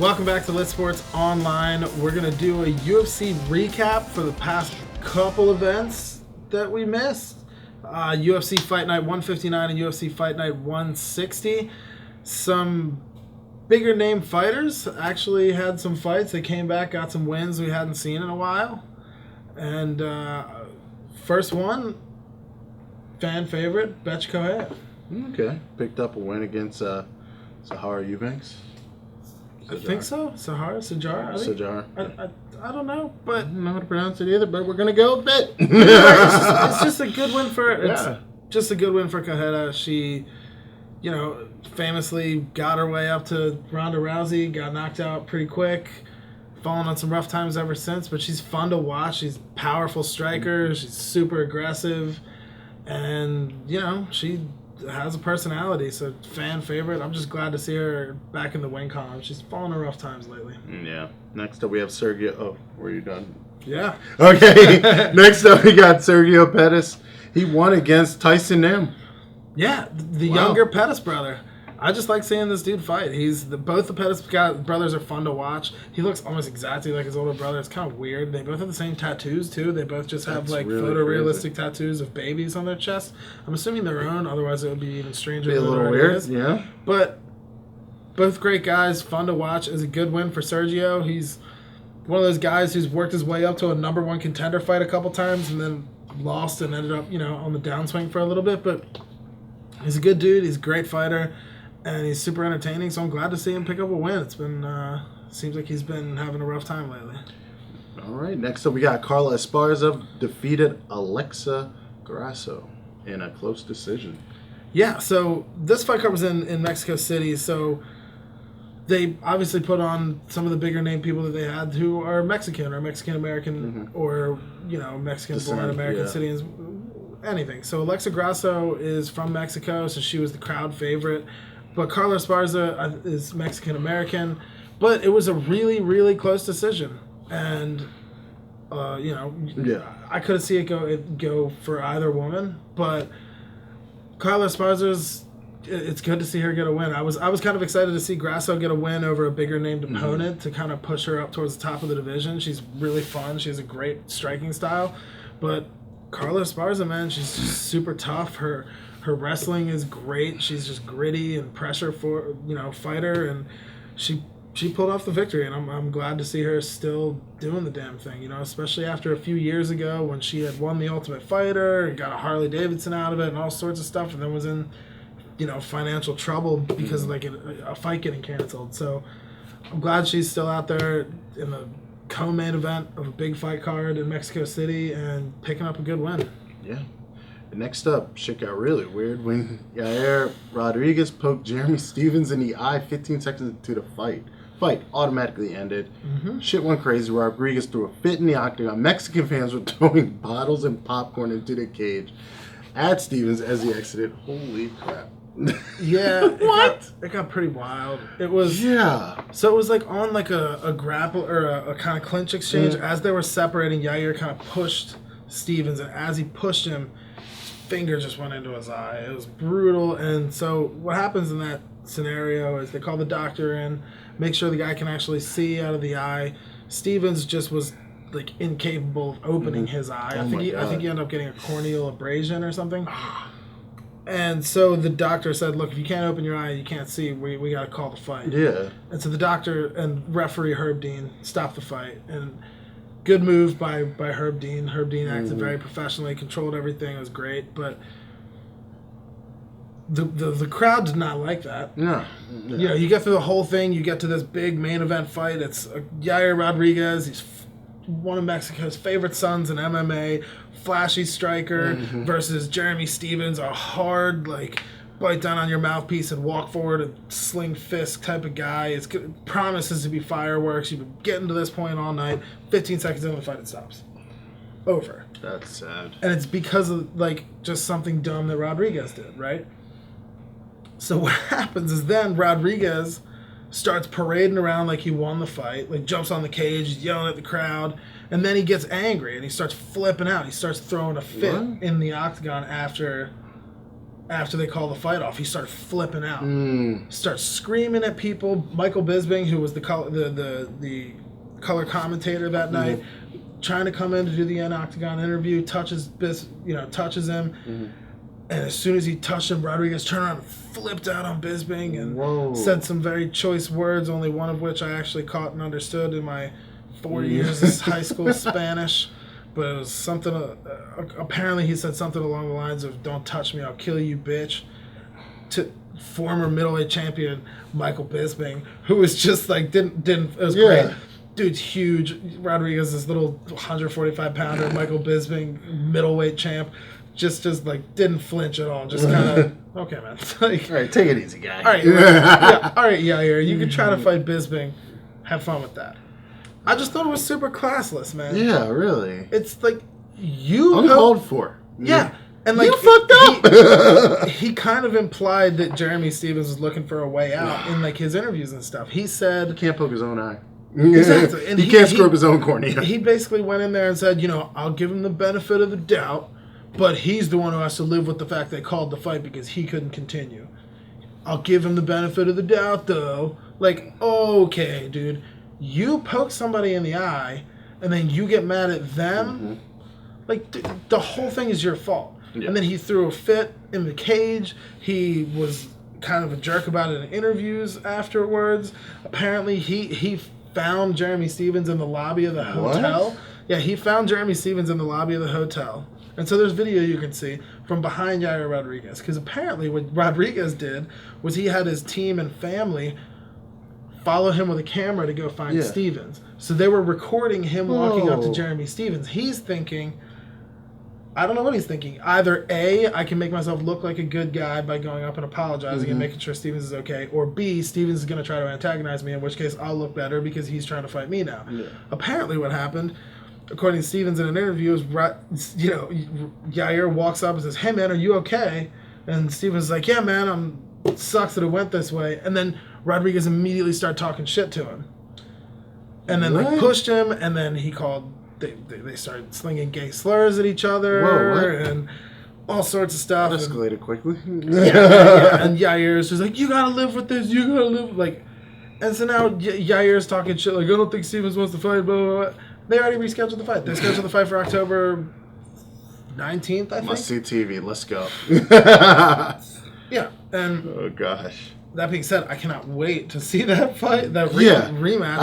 Welcome back to Lit Sports Online. We're going to do a UFC recap for the past couple events that we missed. UFC Fight Night 159 and UFC Fight Night 160. Some bigger name fighters actually had some fights. They came back, got some wins we hadn't seen in a while. And first one, fan favorite, Bethe Correira. Okay. Picked up a win against Sijara Eubanks. I think so. Sijara? I don't know, but I don't know how to pronounce it either, but we're going to go with it. it's just a good win for Yeah. just a good win for Correira. She, famously got her way up to Ronda Rousey, got knocked out pretty quick, fallen on some rough times ever since, but she's fun to watch. She's a powerful striker. She's super aggressive, and, she has a personality, so fan favorite. I'm just glad to see her back in the win column. She's fallen on rough times lately. Yeah. Next up, we have Sergio. Oh, were you done? Yeah. Okay. Next up, we got Sergio Pettis. He won against Tyson Nam. Yeah, the younger Pettis brother. I just like seeing this dude fight. Both the Pettis brothers are fun to watch. He looks almost exactly like his older brother. It's kind of weird. They both have the same tattoos too. They both just have That's really photorealistic tattoos of babies on their chest. I'm assuming their own. Otherwise, it would be even stranger. Be a little weird. Yeah. But both great guys, fun to watch. It's a good win for Sergio. He's one of those guys who's worked his way up to a number one contender fight a couple times and then lost and ended up, on the downswing for a little bit. But he's a good dude. He's a great fighter. And he's super entertaining, so I'm glad to see him pick up a win. It's been, seems like he's been having a rough time lately. All right, next up we got Carla Esparza defeated Alexa Grasso in a close decision. Yeah, so this fight card was in Mexico City, so they obviously put on some of the bigger name people that they had who are Mexican or Mexican-American or, Mexican-born American citizens, anything. So Alexa Grasso is from Mexico, so she was the crowd favorite. But Carla Esparza is Mexican-American. But it was a really, really close decision. And, I couldn't see it go for either woman. But Carla Esparza's, it's good to see her get a win. I was kind of excited to see Grasso get a win over a bigger named opponent to kind of push her up towards the top of the division. She's really fun. She has a great striking style. But Carla Esparza, man, she's just super tough. Her wrestling is great. She's just gritty and pressure for fighter, and she pulled off the victory. And I'm glad to see her still doing the damn thing. Especially after a few years ago when she had won the Ultimate Fighter and got a Harley Davidson out of it and all sorts of stuff, and then was in financial trouble because of a fight getting canceled. So I'm glad she's still out there in the co-main event of a big fight card in Mexico City and picking up a good win. Yeah. Next up, shit got really weird when Yair Rodriguez poked Jeremy Stephens in the eye 15 seconds into the fight. Fight automatically ended. Shit went crazy. Rodriguez threw a fit in the octagon. Mexican fans were throwing bottles and popcorn into the cage at Stephens as he exited. Holy crap. Yeah. What? It got pretty wild. It was... Yeah. So it was on a grapple or a kind of clinch exchange. As they were separating, Yair kind of pushed Stephens, and as he pushed him, finger just went into his eye. It was brutal. And so what happens in that scenario is they call the doctor in, make sure the guy can actually see out of the eye. Stephens just was incapable of opening his eye. I think he ended up getting a corneal abrasion or something. And so the doctor said, look, if you can't open your eye, you can't see, we got to call the fight. Yeah. And so the doctor and referee Herb Dean stopped the fight. And good move by Herb Dean. Herb Dean acted very professionally, controlled everything. It was great, but the crowd did not like that. No. You get through the whole thing. You get to this big main event fight. It's Yair Rodriguez. He's one of Mexico's favorite sons in MMA, flashy striker, versus Jeremy Stephens, a hard bite down on your mouthpiece and walk forward and sling fist type of guy. It promises to be fireworks. You've been getting to this point all night. 15 seconds into the fight, it stops. Over. That's sad. And it's because of just something dumb that Rodriguez did, right? So what happens is then Rodriguez starts parading around like he won the fight, jumps on the cage, yelling at the crowd, and then he gets angry and he starts flipping out. He starts throwing a fit in the octagon after after they call the fight off, he started flipping out. Starts screaming at people. Michael Bisping, who was the color commentator that night, trying to come in to do the octagon interview, touches him. And as soon as he touched him, Rodriguez turned around and flipped out on Bisping and said some very choice words, only one of which I actually caught and understood in my 4 years of high school Spanish. But it was something, apparently he said something along the lines of, "Don't touch me, I'll kill you, bitch," to former middleweight champion Michael Bisping, who was just like, it was great. Dude's huge. Rodriguez, this little 145-pounder, Michael Bisping, middleweight champ, just like didn't flinch at all. Just kind of, okay, man. Like, all right, take it easy, guy. All right, all right, Yair, you can try to fight Bisping. Have fun with that. I just thought it was super classless, man. Yeah, really. It's like you uncalled for. Yeah, and like you fucked up. He kind of implied that Jeremy Stephens was looking for a way out in like his interviews and stuff. He said he can't poke his own eye. Exactly, and he can't screw up his own cornea. He basically went in there and said, I'll give him the benefit of the doubt, but he's the one who has to live with the fact they called the fight because he couldn't continue. I'll give him the benefit of the doubt, though. Like, okay, dude. You poke somebody in the eye, and then you get mad at them. Like, the whole thing is your fault. Yeah. And then he threw a fit in the cage. He was kind of a jerk about it in interviews afterwards. Apparently, he found Jeremy Stephens in the lobby of the hotel. What? Yeah, he found Jeremy Stephens in the lobby of the hotel. And so there's video you can see from behind Yair Rodriguez. Because apparently what Rodriguez did was he had his team and family follow him with a camera to go find Stephens. So they were recording him walking up to Jeremy Stephens. He's thinking, I don't know what he's thinking. Either A, I can make myself look like a good guy by going up and apologizing and making sure Stephens is okay, or B, Stephens is going to try to antagonize me, in which case I'll look better because he's trying to fight me now. Yeah. Apparently what happened, according to Stephens in an interview, is Yair walks up and says, "Hey man, are you okay?" And Stephens is like, "Yeah man, it sucks that it went this way." And then Rodriguez immediately started talking shit to him. And then like pushed him, and then he called, they started slinging gay slurs at each other and all sorts of stuff. That escalated quickly. And Yair's just like, "You gotta live with this, you gotta live," like, and so now Yair's talking shit like, "I don't think Stephens wants to fight, blah, blah, blah." They already rescheduled the fight. They scheduled the fight for October 19th, I think. Must see TV, let's go. Yeah, and oh gosh. That being said, I cannot wait to see that fight, that rematch.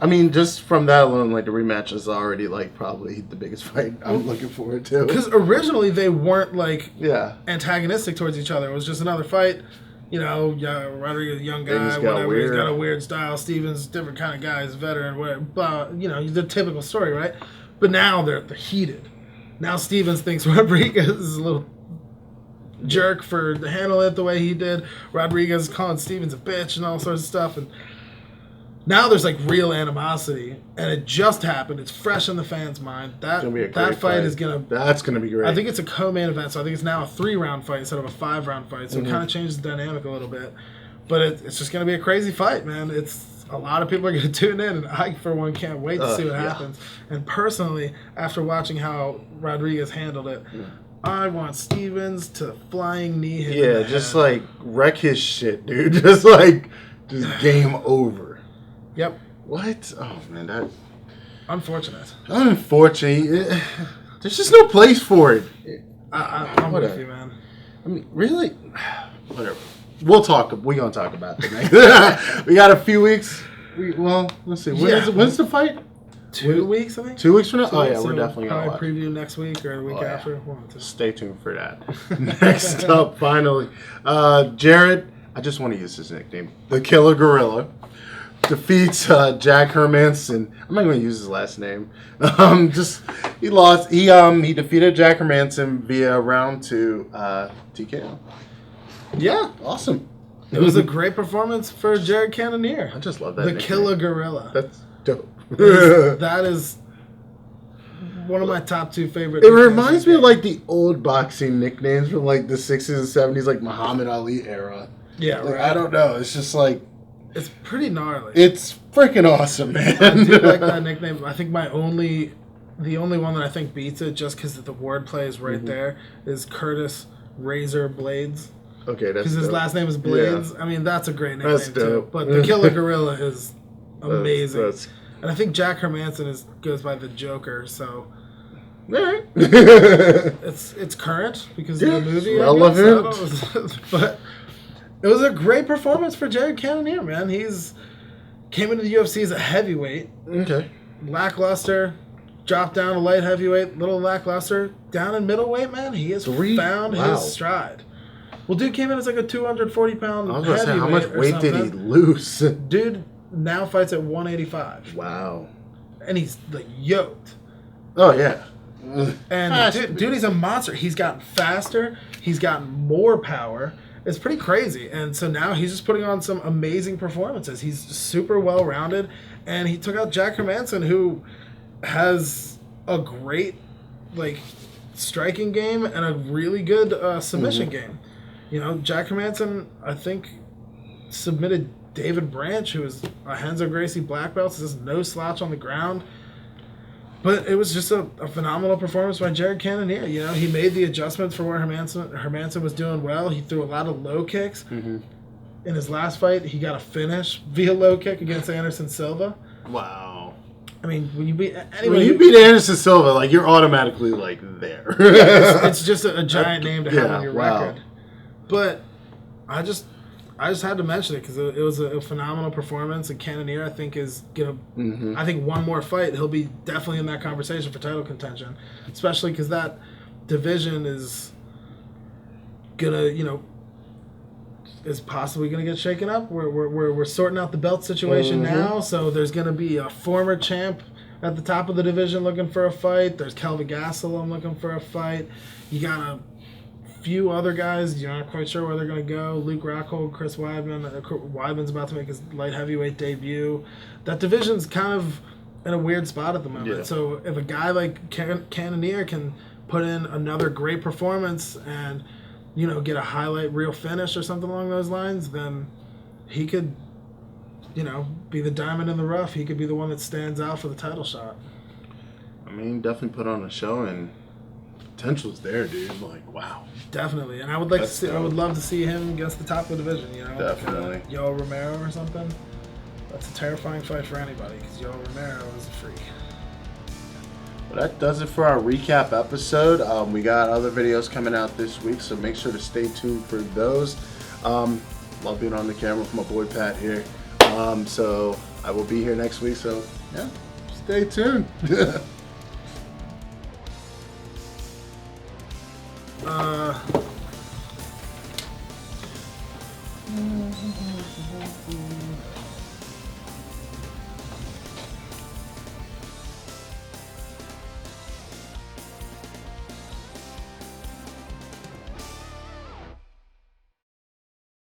I mean, just from that alone, like the rematch is already like probably the biggest fight I'm looking forward to. Because originally they weren't like antagonistic towards each other. It was just another fight. Rodriguez, young guy, whatever. He's got a weird style. Stephens, different kind of guy. He's a veteran. Whatever. But the typical story, right? But now they're heated. Now Stephens thinks Rodriguez is a little jerk for handling it the way he did. Rodriguez is calling Stephens a bitch and all sorts of stuff, and now there's like real animosity, and it just happened. It's fresh in the fans' mind. That fight is that's gonna be great. I think it's a co-main event, so I think it's now a 3-round fight instead of a 5-round fight. So it kind of changes the dynamic a little bit, but it's just gonna be a crazy fight, man. It's a lot of people are gonna tune in, and I for one can't wait to see what happens. And personally, after watching how Rodriguez handled it, I want Stephens to flying knee him. Yeah, just like wreck his shit, dude. Just game over. Yep. What? Oh man, that unfortunate. Unfortunate. There's just no place for it. I'm with you, man. I mean, really? Whatever. We're gonna talk about it next. We got a few weeks. Let's see. When's the fight? 2 weeks, I think. 2 weeks from now? Oh, yeah, we're definitely going to watch. Preview next week or the week after. Stay tuned for that. Next up, finally, Jared, I just want to use his nickname, the Killa Gorilla, defeats Jack Hermansson. I'm not going to use his last name. He lost. He defeated Jack Hermansson via round 2 TKO. Yeah. Awesome. It was a great performance for Jared Cannonier. I just love that The nickname. Killa Gorilla. That's dope. That is one of my top 2 favorite. It reminds me of like the old boxing nicknames from like the 60s and 70s, like Muhammad Ali era. Yeah, like, right. I don't know. It's just like it's pretty gnarly. It's freaking awesome, man. I do like that nickname. I think the only one that I think beats it, just because the wordplay is right there, is Curtis Razor Blades. Okay, that's because his dope. last name is Blades. Yeah. I mean, that's a great nickname That's too. dope. But the Killa Gorilla is amazing. That's and I think Jack Hermansson goes by the Joker, so alright. it's current because Yeah, of the movie. relevant. But it was a great performance for Jared Cannonier, man. He's came into the UFC as a heavyweight. Okay. Lackluster, dropped down to light heavyweight, little lackluster. Down in middleweight, man, he has found his stride. Well, dude came in as like a 240-pound I was going to say, how heavyweight much weight did he lose? Dude now fights at 185. Wow. And he's like yoked. Oh, yeah. And dude, he's a monster. He's gotten faster. He's gotten more power. It's pretty crazy. And so now he's just putting on some amazing performances. He's super well-rounded. And he took out Jack Hermansson, who has a great, like, striking game and a really good submission game. You know, Jack Hermansson, I think, submitted David Branch, who is a Renzo Gracie black belt. So there's no slouch on the ground. But it was just a phenomenal performance by Jared Cannonier. You know, he made the adjustments for where Hermansson was doing well. He threw a lot of low kicks. Mm-hmm. In his last fight, he got a finish via low kick against Anderson Silva. Wow. I mean, when you beat Anderson Silva, like, you're automatically, like, there. Yeah, it's just a giant name to have on your record. But I just had to mention it because it was a phenomenal performance, and Cannonier, I think, is gonna. Mm-hmm. I think one more fight, he'll be definitely in that conversation for title contention, especially because that division is gonna, you know, is possibly gonna get shaken up. We're sorting out the belt situation now, so there's gonna be a former champ at the top of the division looking for a fight. There's Kelvin Gastelum looking for a fight. You got a few other guys, you're not quite sure where they're going to go. Luke Rockhold, Chris Weidman. Weidman's about to make his light heavyweight debut. That division's kind of in a weird spot at the moment. Yeah. So if a guy like Cannonier can put in another great performance and, you know, get a highlight reel finish or something along those lines, then he could, you know, be the diamond in the rough. He could be the one that stands out for the title shot. I mean, definitely put on a show, and potential's there, dude. Like, wow. Definitely, and I would like to see. I would love to see him against the top of the division. You know, definitely. Like, Yoel Romero or something. That's a terrifying fight for anybody because Yoel Romero is a freak. Well, that does it for our recap episode. We got other videos coming out this week, so make sure to stay tuned for those. Love being on the camera with my boy Pat here. So I will be here next week. So yeah, stay tuned.